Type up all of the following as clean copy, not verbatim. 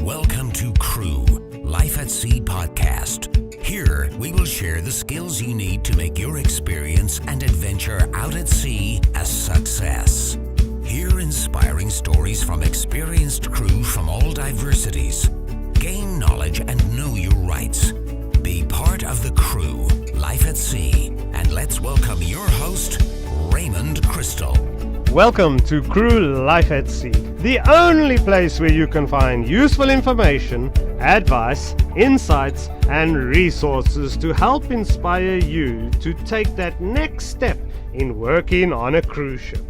Welcome to Crew Life at Sea podcast. Here, we will share the skills you need to make your experience and adventure out at sea a success. Hear inspiring stories from experienced crew from all diversities. Gain knowledge and know your rights. Be part of the Crew Life at Sea. And let's welcome your host, Raymond Crystal. Welcome to Crew Life at Sea, the only place where you can find useful information, advice, insights, and resources to help inspire you to take that next step in working on a cruise ship.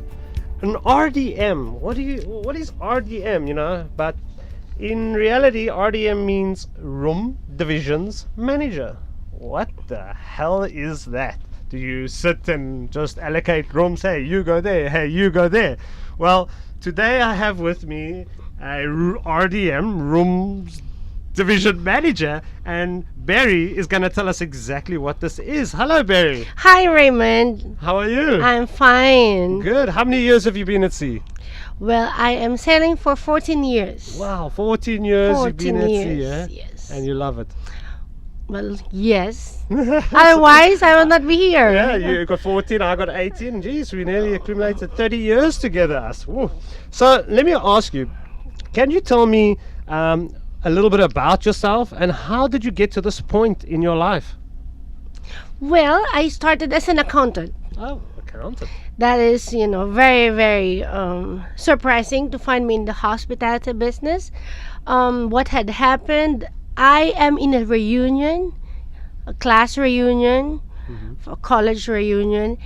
An RDM, what is RDM, but in reality, RDM means Room Divisions Manager. What the hell is that? Do you sit and just allocate rooms? Hey, you go there. Hey, you go there. Well, today I have with me a RDM, Rooms Division Manager, and Barry is going to tell us exactly what this is. Hello, Barry. Hi, Raymond. How are you? I'm fine. Good. How many years have you been at sea? Well, I am sailing for 14 years. Wow, 14 years you've been at sea, eh? Yes. And you love it. Well, yes. Otherwise, I will not be here. Yeah, you got 14, I got 18. Jeez, we nearly accumulated 30 years together, us. Woo. So let me ask you, can you tell me a little bit about yourself and how did you get to this point in your life? Well, I started as an accountant. Oh, accountant. That is, very, very surprising to find me in the hospitality business. What had happened, I am in a reunion, a class reunion, a college reunion,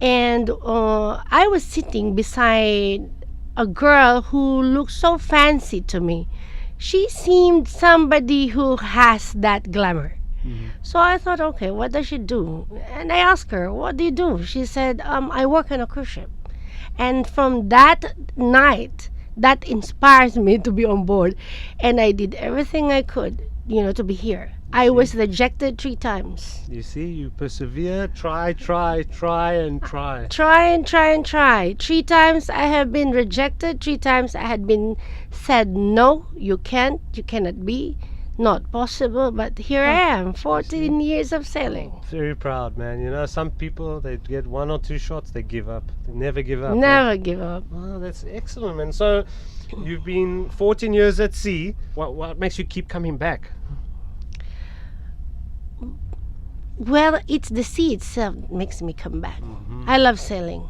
and I was sitting beside a girl who looked so fancy to me. She seemed somebody who has that glamour. So I thought, okay, what does she do? And I asked her, what do you do? She said, I work on a cruise ship. And from that night, that inspires me to be on board. And I did everything I could, to be here. I was rejected 3 times. You see, you persevere, try, and try. Try and try. 3 times I have been rejected. 3 times I had been said, no, you cannot be. Not possible, but here I am, 14 years of sailing. Very proud, man. Some people, they get 1 or 2 shots, they give up. They never give up. Never give up. Oh, that's excellent, man. So, you've been 14 years at sea. What makes you keep coming back? Well, it's the sea itself that makes me come back. I love sailing.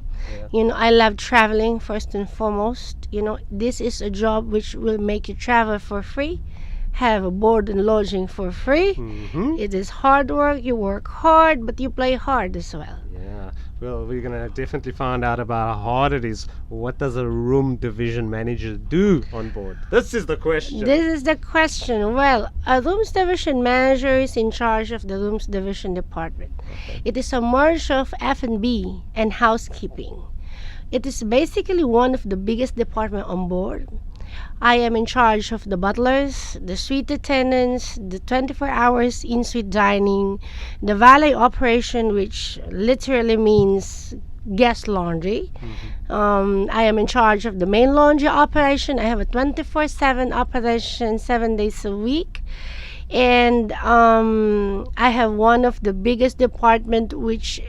Yeah. I love traveling first and foremost. This is a job which will make you travel for free, have a board and lodging for free. It is hard work. You work hard, but you play hard as well. Yeah. Well, we're going to definitely find out about how hard it is. What does a room division manager do on board? This is the question. Well, a rooms division manager is in charge of the rooms division department. Okay. It is a merge of F&B and housekeeping. It is basically one of the biggest departments on board. I am in charge of the butlers, the suite attendants, the 24 hours in-suite dining, the valet operation, which literally means guest laundry. I am in charge of the main laundry operation. I have a 24/7 operation, 7 days a week. And I have one of the biggest department, which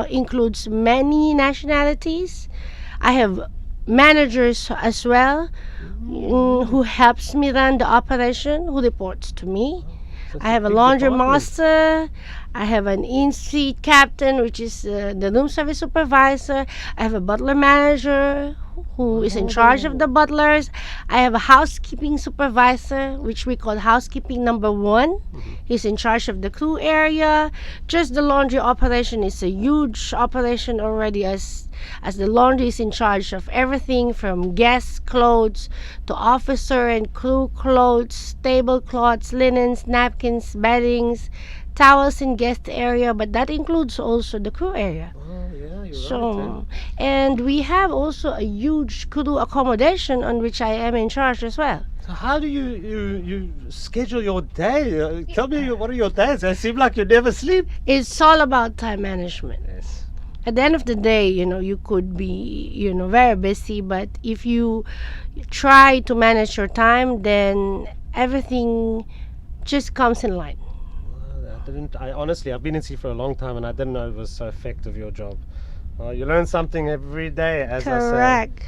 includes many nationalities. I have managers as well, who helps me run the operation, who reports to me. I have a laundry master. I have an in-suite captain, which is the room service supervisor. I have a butler manager who is in charge of the butlers. I have a housekeeping supervisor, which we call housekeeping number 1. He's in charge of the crew area. Just the laundry operation is a huge operation already, as the laundry is in charge of everything from guest clothes to officer and crew clothes, tablecloths, linens, napkins, beddings, towels in guest area, but that includes also the crew area. Oh, yeah, you're right. And we have also a huge crew accommodation on which I am in charge as well. So how do you schedule your day? Tell me, what are your days? They seem like you never sleep. It's all about time management. Yes. At the end of the day, you could be, very busy, but if you try to manage your time, then everything just comes in line. I've been in sea for a long time, and I didn't know it was so effective, your job. You learn something every day, as I say. Correct.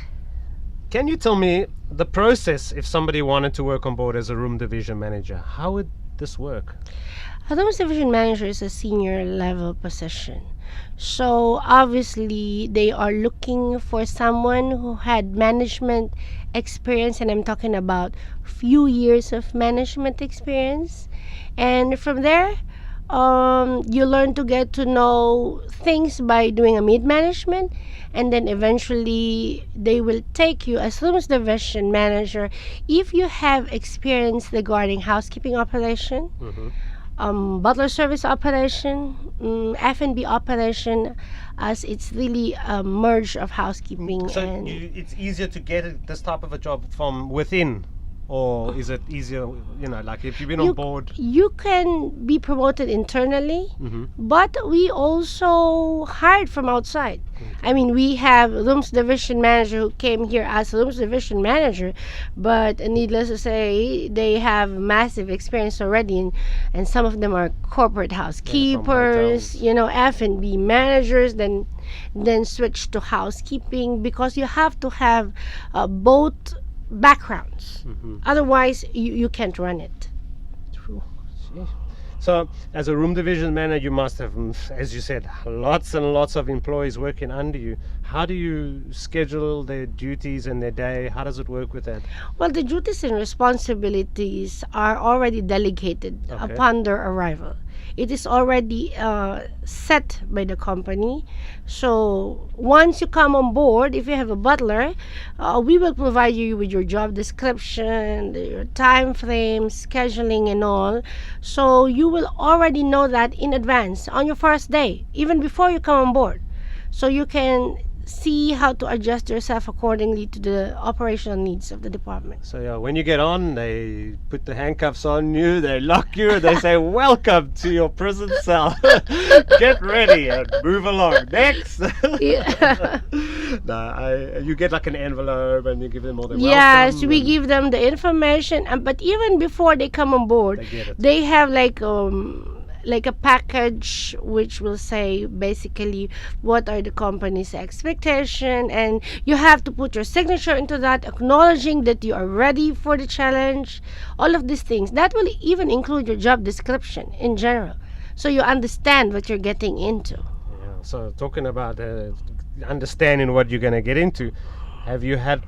Can you tell me the process if somebody wanted to work on board as a room division manager? How would this work? A rooms division manager is a senior level position. So obviously they are looking for someone who had management experience, and I'm talking about few years of management experience. And from there, you learn to get to know things by doing a mid-management, and then eventually they will take you as rooms division manager if you have experience regarding housekeeping operation, butler service operation, F&B operation, as it's really a merge of housekeeping. So and it's easier to get this type of a job from within, or is it easier, like if you've been on board? You can be promoted internally, but we also hired from outside. I mean, we have rooms division manager who came here as rooms division manager, but needless to say, they have massive experience already, and some of them are corporate housekeepers, F&B managers, then switch to housekeeping, because you have to have both backgrounds. Otherwise, you can't run it. So as a room division manager, you must have, as you said, lots and lots of employees working under you. How do you schedule their duties and their day? How does it work with that? Well, the duties and responsibilities are already delegated upon their arrival. It is already set by the company. So once you come on board, if you have a butler, we will provide you with your job description, your time frame, scheduling, and all. So you will already know that in advance on your first day, even before you come on board. So you can see how to adjust yourself accordingly to the operational needs of the department. So yeah, when you get on, they put the handcuffs on you, they lock you, they say, welcome to your prison cell. Get ready and move along. Next. You get like an envelope and you give them all the welcome. Yes, we give them the information, but even before they come on board, they have like a package which will say basically what are the company's expectation, and you have to put your signature into that, acknowledging that you are ready for the challenge. All of these things that will even include your job description in general, so you understand what you're getting into. Yeah, so talking about understanding what you're going to get into, have you had,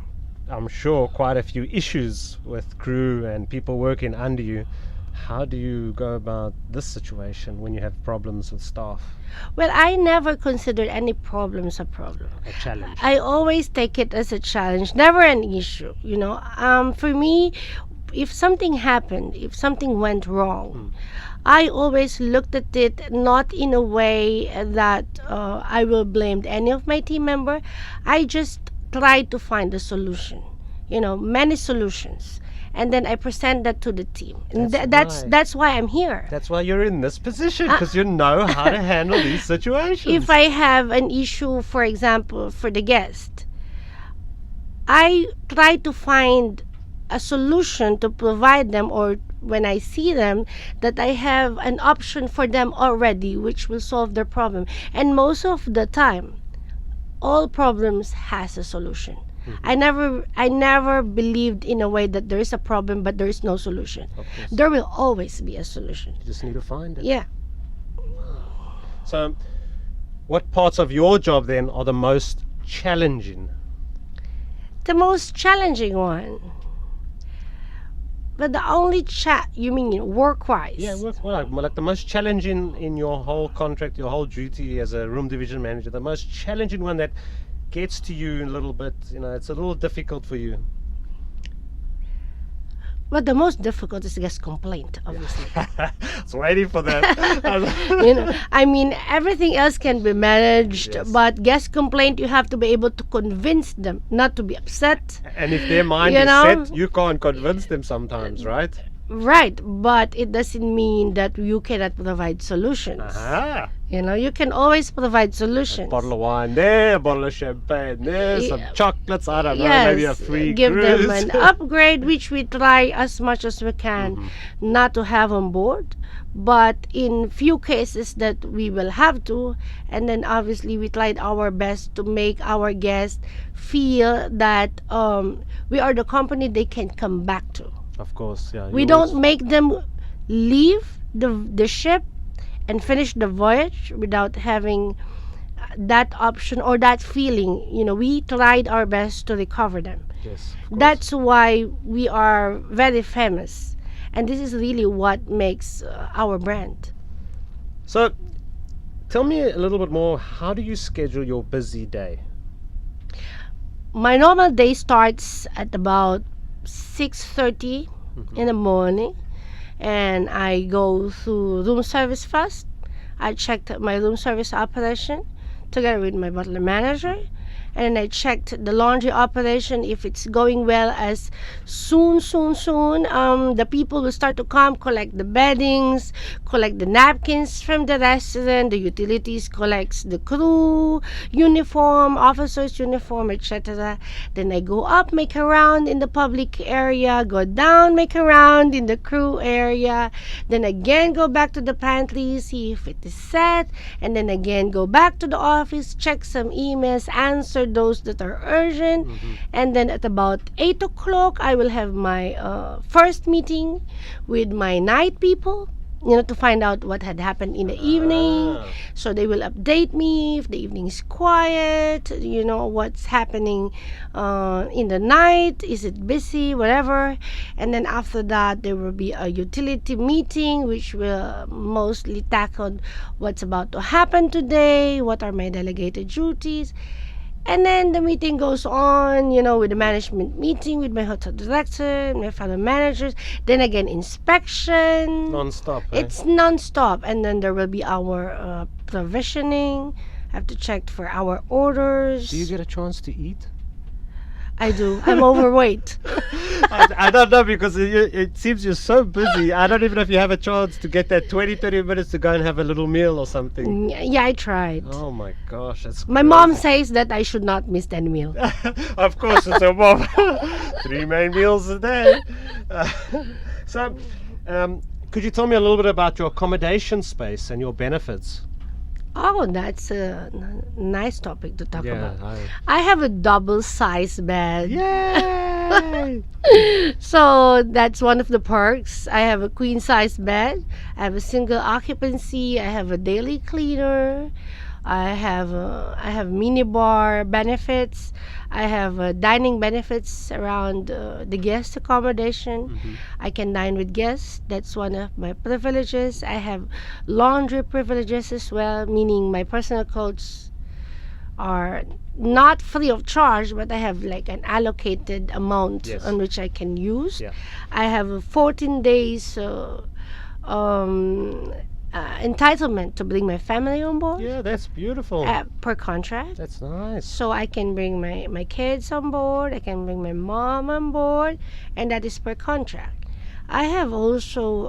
I'm sure, quite a few issues with crew and people working under you? How do you go about this situation when you have problems with staff? Well, I never considered any problems a problem. A challenge. I always take it as a challenge, never an issue. For me, if something happened, if something went wrong, I always looked at it not in a way that I will blame any of my team member. I just tried to find a solution. Many solutions. And then I present that to the team. And that's why I'm here. That's why you're in this position, because you know how to handle these situations. If I have an issue, for example, for the guest, I try to find a solution to provide them, or when I see them, that I have an option for them already which will solve their problem. And most of the time, all problems has a solution. I never believed in a way that there is a problem but there is no solution. There will always be a solution. You just need to find it. Yeah. So what parts of your job then are the most challenging? The most challenging one. But the only you mean work-wise? Yeah, like the most challenging in your whole contract, your whole duty as a room division manager, the most challenging one that gets to you a little bit, it's a little difficult for you. But the most difficult is guest complaint, obviously. I was waiting for that. Everything else can be managed, but guest complaint, you have to be able to convince them not to be upset. And if their mind is set, you can't convince them sometimes, right? Right, but it doesn't mean that you cannot provide solutions. Aha. You know, you can always provide solutions. Bottle of wine there, a bottle of champagne there, some Yeah. chocolates, I don't know, Yes, maybe a free give cruise. them an upgrade, which we try as much as we can Mm-hmm. not to have on board. But in few cases that we will have to, and then obviously we tried our best to make our guests feel that we are the company they can come back to. Of course, yeah. We you don't always- make them leave the ship and finish the voyage without having that option or that feeling. You know, we tried our best to recover them. Yes, of course. That's why we are very famous, and this is really what makes our brand. So, tell me a little bit more. How do you schedule your busy day? My normal day starts at about 6:30 in the morning, and I go through room service first. I checked my room service operation together with my butler manager, and then I checked the laundry operation if it's going well. As soon the people will start to come collect the beddings, collect the napkins from the restaurant, the utilities collects the crew uniform, officers uniform, etc. Then I go up, make a round in the public area, go down, make a round in the crew area, then again go back to the pantry, see if it is set, and then again go back to the office, check some emails, answer those that are urgent, and then at about 8 o'clock I will have my first meeting with my night people, you know, to find out what had happened in the evening. Ah. So they will update me if the evening is quiet, you know, what's happening in the night, is it busy, whatever. And then after that there will be a utility meeting which will mostly tackle what's about to happen today, what are my delegated duties. And then the meeting goes on, you know, with the management meeting with my hotel director, my fellow managers. Then again, inspection. Non-stop, eh? It's non-stop. And then there will be our provisioning. I have to check for our orders. Do you get a chance to eat? I do. I'm overweight. I don't know, because it seems you're so busy. I don't even know if you have a chance to get that 30 minutes to go and have a little meal or something. Yeah, I tried. Oh my gosh, that's My mom says that I should not miss any meal. Of course, it's a mom. 3 main meals a day. So, could you tell me a little bit about your accommodation space and your benefits? Oh, that's a nice topic to talk Yeah, about. I have a double size bed. Yay! So that's one of the perks. I have a queen size bed. I have a single occupancy. I have a daily cleaner. I have mini bar benefits. I have dining benefits around the guest accommodation. I can dine with guests. That's one of my privileges. I have laundry privileges as well, meaning my personal clothes are not free of charge, but I have like an allocated amount Yes. on which I can use. Yeah. I have a 14 days entitlement to bring my family on board Yeah, that's beautiful. per contract. That's nice. So I can bring my kids on board, I can bring my mom on board, and that is per contract. I have also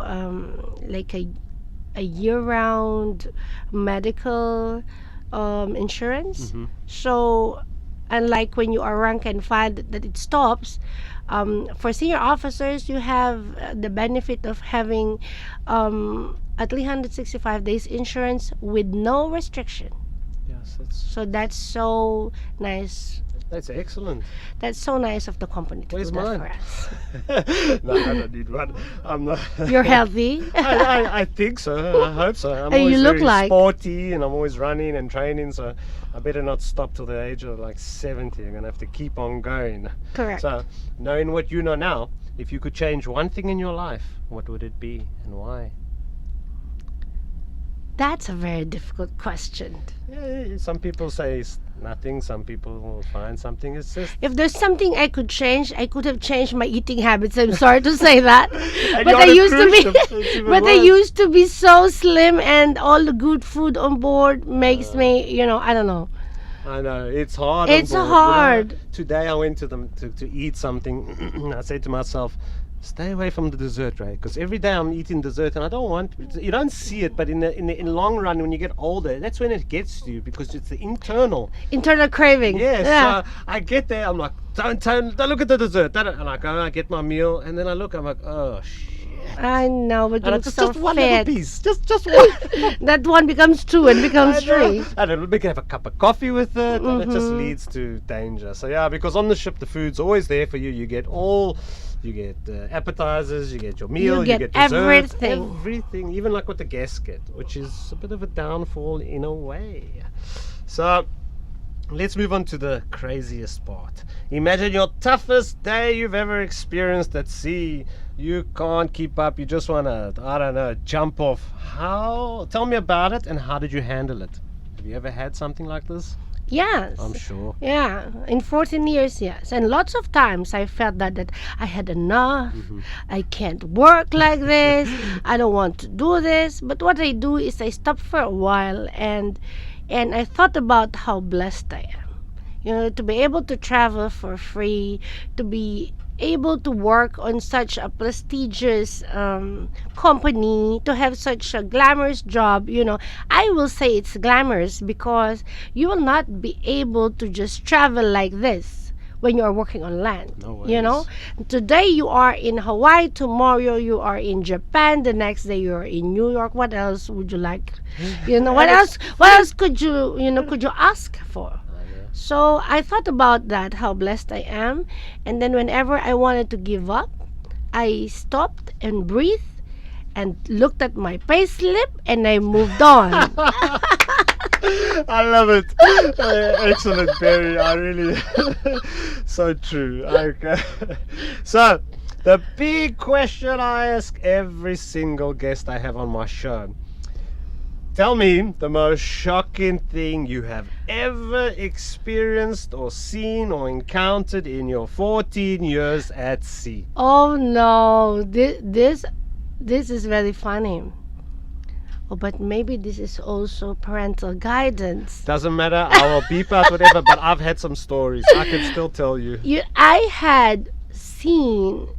like a year-round medical insurance. So unlike when you are rank and file that it stops, for senior officers you have the benefit of having a 365 days insurance with no restriction. Yes, So that's so nice. that's excellent. That's so nice of the company to Where's do that mine? for us. No, I don't need one. I'm not. You're healthy. I think so. I hope so. I'm Hey, you always look very like- sporty, and I'm always running and training. So I better not stop till the age of like 70. I'm gonna have to keep on going. Correct. So, knowing what you know now, if you could change one thing in your life, what would it be and why? That's a very difficult question. Yeah, some people say it's nothing. Some people will find something. It's just. If there's something I could change, I could have changed my eating habits. I'm sorry to say that, And but you're I on a used to cruise be, ship, so it's even but I worse. used to be so slim, and all the good food on board makes me, you know, I don't know. I know it's hard. on It's board, hard. Today I went to them to eat something. I said to myself, stay away from the dessert, right? Because every day I'm eating dessert, and I don't want. You don't see it, but in the long run, when you get older, that's when it gets to you, because it's the internal. Internal craving. Yes. Yeah. So I get there, I'm like, don't look at the dessert. And I go and I get my meal, and then I look, I'm like, oh shit. I know, but you And look it's so just one little fat. piece, just one. That one becomes two and becomes I know. three. And we can have a cup of coffee with it, and it just leads to danger. So yeah, because on the ship the food's always there for you. You get appetizers, you get your meal, You get dessert, everything. everything, even like what the guests get, which is a bit of a downfall in a way. So let's move on to the craziest part. Imagine your toughest day you've ever experienced at sea. You can't keep up. You just want to, I don't know, jump off. Tell me about it, and how did you handle it? Have you ever had something like this? Yes. I'm sure. Yeah, in 14 years, yes. And lots of times I felt that I had enough. I can't work like this. I don't want to do this. But what I do is I stop for a while and I thought about how blessed I am. You know, to be able to travel for free, to be able to work on such a prestigious company, to have such a glamorous job. You know, I will say it's glamorous because you will not be able to just travel like this when you are working on land. No You know, today you are in Hawaii, tomorrow you are in Japan, the next day you are in New York. What else would you like? You know, what else could you ask for? So I thought about that, how blessed I am. And then whenever I wanted to give up, I stopped and breathed and looked at my pay slip and I moved on. I love it. Excellent, Barry. I really, so true. Okay. So, the big question I ask every single guest I have on my show. Tell me the most shocking thing you have ever experienced or seen or encountered in your 14 years at sea. Oh no, this is very funny. Oh, but maybe this is also parental guidance. Doesn't matter, I will beep out whatever, but I've had some stories. I can still tell you. I had seen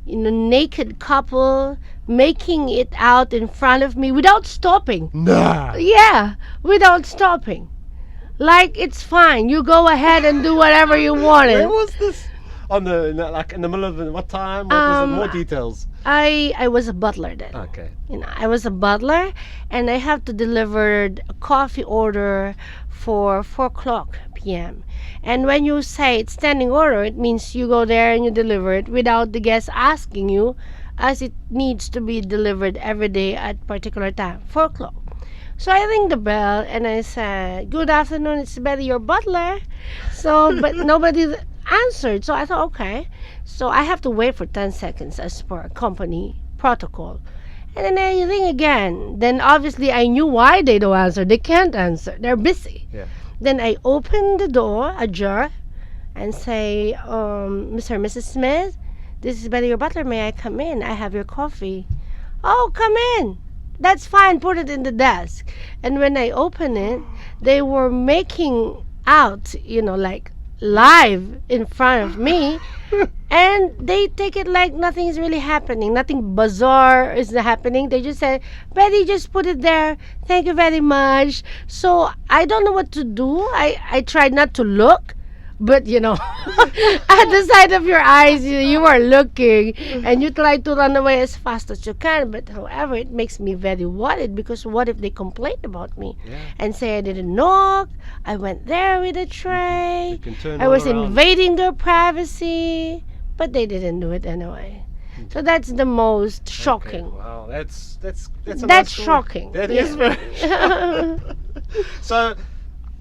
naked couple making it out in front of me without stopping. Nah. Yeah, without stopping. Like, it's fine. You go ahead and do whatever you wanted. Where was this? In the middle of what time? What was it? More details. I was a butler then. Okay. I was a butler, and I have to deliver a coffee order for 4:00 p.m. And when you say it's standing order, it means you go there and you deliver it without the guest asking you, as it needs to be delivered every day at particular time, 4:00. So I ring the bell and I said, "Good afternoon, it's Betty, your butler." So, but nobody answered. So I thought, okay. So I have to wait for 10 seconds as per company protocol. And then I ring again. Then obviously I knew why they don't answer. They can't answer. They're busy. Yeah. Then I open the door ajar and say, Mr. and Mrs. Smith, this is Betty, your butler. May I come in? I have your coffee. Oh, come in. That's fine. Put it in the desk. And when I open it, they were making out, like live in front of me. And they take it like nothing is really happening. Nothing bizarre is happening. They just said, Betty, just put it there. Thank you very much. So I don't know what to do. I tried not to look. But, at the side of your eyes, you are looking. And you try to run away as fast as you can. But, however, it makes me very worried. Because what if they complain about me? Yeah. And say I didn't knock. I went there with a tray. You can turn I was all around. invading their privacy. But they didn't do it anyway. So that's the most shocking. Okay, wow, that's a That's nice story. shocking. That is very shocking. So,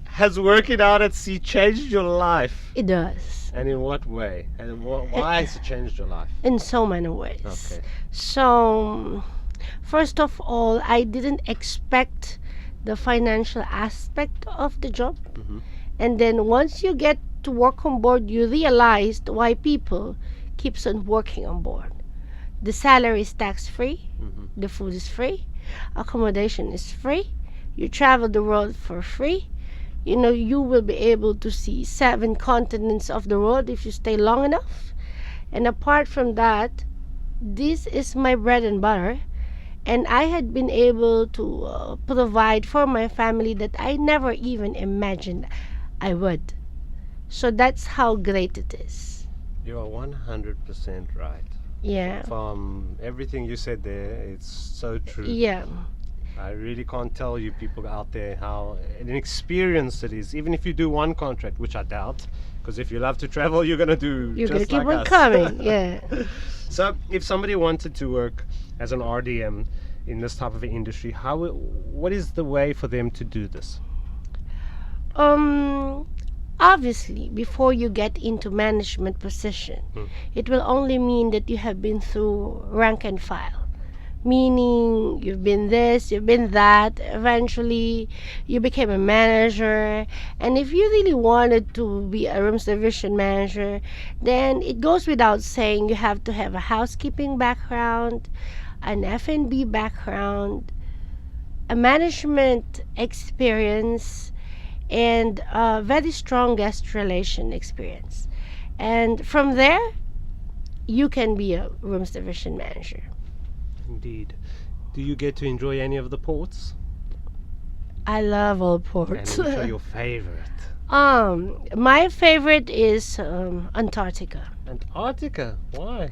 has working out at sea changed your life? It does. And in what way? And why has it changed your life? In so many ways. Okay. So, first of all, I didn't expect the financial aspect of the job. Mm-hmm. And then once you get to work on board, you realized why people keeps on working on board. The salary is tax-free. Mm-hmm. The food is free. Accommodation is free. You travel the world for free. You will be able to see 7 continents of the world if you stay long enough. And apart from that, this is my bread and butter, and I had been able to provide for my family that I never even imagined I would. So that's how great it is. You are 100% right. Yeah. From everything you said there, it's so true. Yeah. I really can't tell you people out there how an experience it is. Even if you do one contract, which I doubt, because if you love to travel, you're gonna do You're gonna just keep like on us. coming. Yeah. So, if somebody wanted to work as an RDM in this type of industry, what is the way for them to do this? Obviously, before you get into management position, it will only mean that you have been through rank and file. Meaning you've been this, you've been that, eventually you became a manager. And if you really wanted to be a rooms division manager, then it goes without saying you have to have a housekeeping background, an F&B background, a management experience, and a very strong guest relation experience. And from there, you can be a rooms division manager. Indeed. Do you get to enjoy any of the ports? I love all And ports. which are your favorite? My favorite is Antarctica. Antarctica. Why?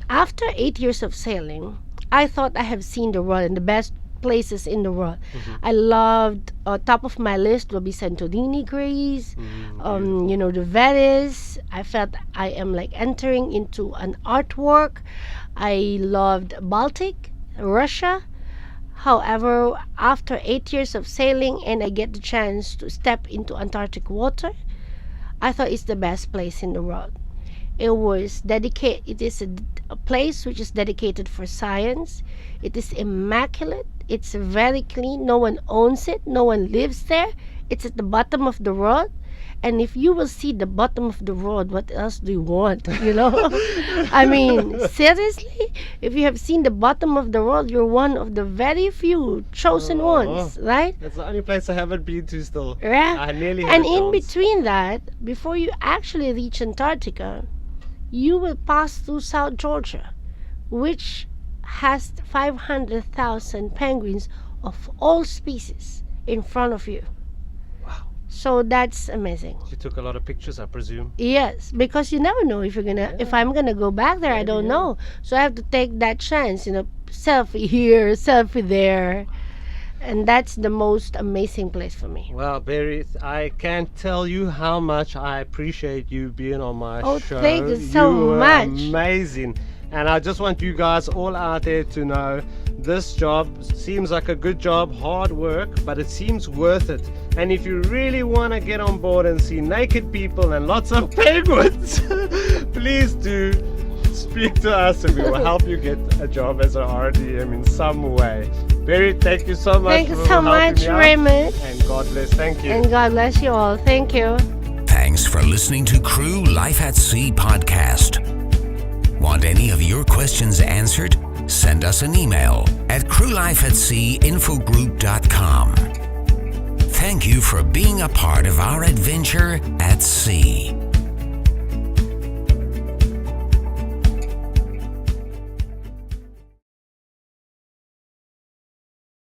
After 8 years of sailing, I thought I have seen the world and the best places in the world. I loved, top of my list will be Santorini, Greece, the Venice. I felt I am like entering into an artwork. I loved Baltic, Russia. However, after 8 years of sailing and I get the chance to step into Antarctic water, I thought it's the best place in the world. It is a place which is dedicated for science. It is immaculate. It's very clean. No one owns it. No one lives there. It's at the bottom of the world. And if you will see the bottom of the world, what else do you want? I mean, seriously, if you have seen the bottom of the world, you're one of the very few chosen ones, right? That's the only place I haven't been to still. Yeah. I nearly had And a in chance. between that, before you actually reach Antarctica, you will pass through South Georgia, which has 500,000 penguins of all species in front of you. Wow. So that's amazing. You took a lot of pictures, I presume. Yes, because you never know if I'm gonna go back there. I don't know, so I have to take that chance. Selfie here, selfie there, and that's the most amazing place for me. Well, Barry, I can't tell you how much I appreciate you being on my show. Oh, thank you so were much. Amazing. And I just want you guys all out there to know this job seems like a good job, hard work, but it seems worth it. And if you really want to get on board and see naked people and lots of penguins, please do speak to us and we will help you get a job as an RDM in some way. Barry, thank you so much. Thank you for so helping much, me out. Raymond. And God bless. Thank you. And God bless you all. Thank you. Thanks for listening to Crew Life at Sea podcast. Want any of your questions answered? Send us an email at CREWLIFEATSEAinfogroup.com. Thank you for being a part of our adventure at sea.